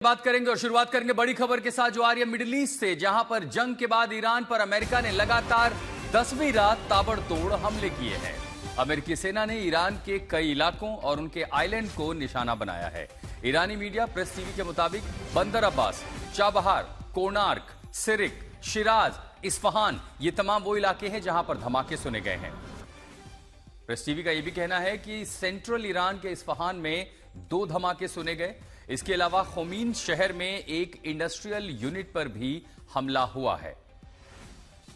बात करेंगे और शुरुआत करेंगे बड़ी खबर के साथ जो आ रही है मिडिल ईस्ट से, जहां पर जंग के बाद ईरान पर अमेरिका ने लगातार 10वीं रात ताबड़तोड़ हमले किए हैं। अमेरिकी सेना ने ईरान के कई इलाकों और उनके आइलैंड को निशाना बनाया है। ईरानी मीडिया प्रेस टीवी के मुताबिक बंदर अब्बास, चाबहार, कोणार्क, सिरिक, शिराज, इस्फहान ये तमाम वो इलाके हैं जहां पर धमाके सुने गए हैं। प्रेस टीवी का यह भी कहना है कि सेंट्रल ईरान के इस्फहान में 2 धमाके सुने गए। इसके अलावा खोमीन शहर में एक इंडस्ट्रियल यूनिट पर भी हमला हुआ है।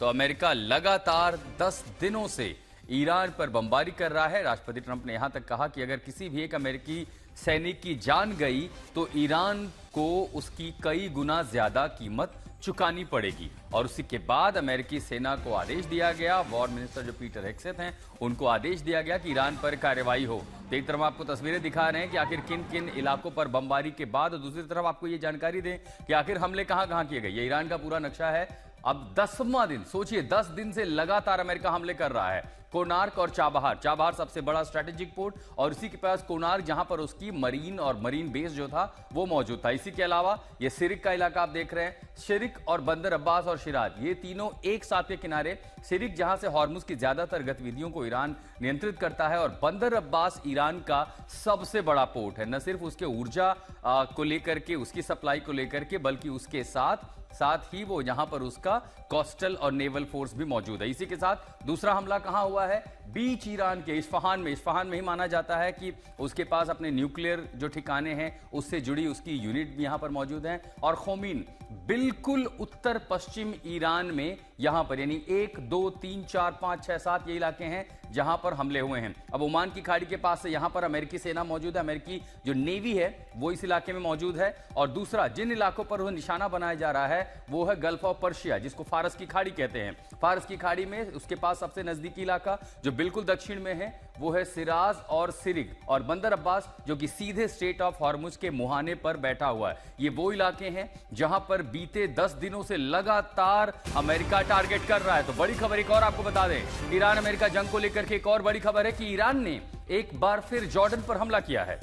तो अमेरिका लगातार 10 दिनों से ईरान पर बमबारी कर रहा है। राष्ट्रपति ट्रंप ने यहां तक कहा कि अगर किसी भी एक अमेरिकी सैनिक की जान गई तो ईरान को उसकी कई गुना ज्यादा कीमत चुकानी पड़ेगी। और उसी के बाद अमेरिकी सेना को आदेश दिया गया, वॉर मिनिस्टर जो पीटर हेग्सेथ हैं उनको आदेश दिया गया कि ईरान पर कार्रवाई हो। तो एक तरफ आपको तस्वीरें दिखा रहे हैं कि आखिर किन किन इलाकों पर बमबारी के बाद, और दूसरी तरफ आपको ये जानकारी दें कि आखिर हमले कहां कहां किए गए। ये ईरान का पूरा नक्शा है। अब 10वां दिन, सोचिए 10 दिन से लगातार अमेरिका हमले कर रहा है। कोणार्क और चाबहार, चाबहार सबसे बड़ा स्ट्रेटेजिक पोर्ट और इसी के पास कोणार्क जहां पर उसकी मरीन और मरीन बेस जो था वो मौजूद था। इसी के अलावा ये सिरिक का इलाका आप देख रहे हैं। सिरिक और बंदर अब्बास और शिराज ये तीनों एक साथ के किनारे। सिरिक जहां से हॉर्मुज की ज्यादातर गतिविधियों को ईरान नियंत्रित करता है, और बंदर अब्बास ईरान का सबसे बड़ा पोर्ट है। न सिर्फ उसके ऊर्जा को लेकर के, उसकी सप्लाई को लेकर के, बल्कि उसके साथ ही वो यहां पर उसका कोस्टल और नेवल फोर्स भी मौजूद है। इसी के साथ दूसरा हमला कहां हुआ है? बीच ईरान के इस्फहान में। इस्फहान में ही माना जाता है कि उसके पास अपने न्यूक्लियर जो ठिकाने हैं उससे जुड़ी उसकी यूनिट भी यहां पर मौजूद है। और खोमीन बिल्कुल उत्तर पश्चिम ईरान में यहां पर, यानी 1, 2, 3, 4, 5, 6, 7 ये इलाके हैं जहां पर हमले हुए हैं। अब ओमान की खाड़ी के पास से यहां पर अमेरिकी सेना मौजूद है। अमेरिकी जो नेवी है वो इस इलाके में मौजूद है। और दूसरा जिन इलाकों पर वो निशाना बनाया जा रहा है वो है गल्फ ऑफ पर्शिया, जिसको फारस की खाड़ी कहते हैं। फारस की खाड़ी में उसके पास सबसे नजदीकी इलाका जो बिल्कुल दक्षिण में है वो है सिराज और सिरिक। और बंदर अब्बास जो कि सीधे स्ट्रेट ऑफ हॉर्मुज के मुहाने पर बैठा हुआ है। ये वो इलाके हैं जहां पर बीते 10 दिनों से लगातार अमेरिका टारगेट कर रहा है। तो बड़ी खबर एक और आपको बता दें, ईरान अमेरिका जंग को लेकर के एक और बड़ी खबर है कि ईरान ने एक बार फिर जॉर्डन पर हमला किया है।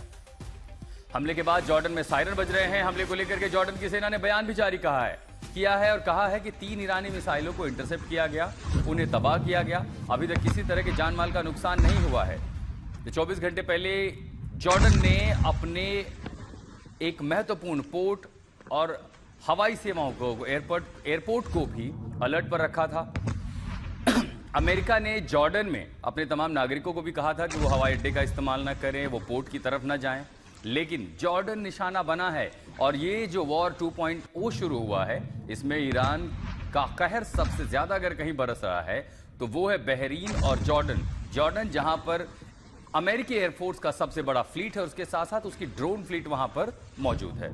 हमले के बाद जॉर्डन में सायरन बज रहे हैं। हमले को लेकर के जॉर्डन की सेना ने बयान भी जारी किया है और कहा है कि 3 ईरानी मिसाइलों को इंटरसेप्ट किया गया, उन्हें तबाह किया गया। अभी तक किसी तरह के जान माल का नुकसान नहीं हुआ है। 24 घंटे पहले जॉर्डन ने अपने एक महत्वपूर्ण पोर्ट और हवाई सेवाओं को, एयरपोर्ट को भी अलर्ट पर रखा था। अमेरिका ने जॉर्डन में अपने तमाम नागरिकों को भी कहा था कि वो हवाई अड्डे का इस्तेमाल न करें, वो पोर्ट की तरफ न जाएं। लेकिन जॉर्डन निशाना बना है और ये जो वॉर 2.0 शुरू हुआ है इसमें ईरान का कहर सबसे ज्यादा अगर कहीं बरस रहा है तो वो है बहरीन और जॉर्डन जहां पर अमेरिकी एयरफोर्स का सबसे बड़ा फ्लीट है, उसके साथ साथ उसकी ड्रोन फ्लीट वहां पर मौजूद है।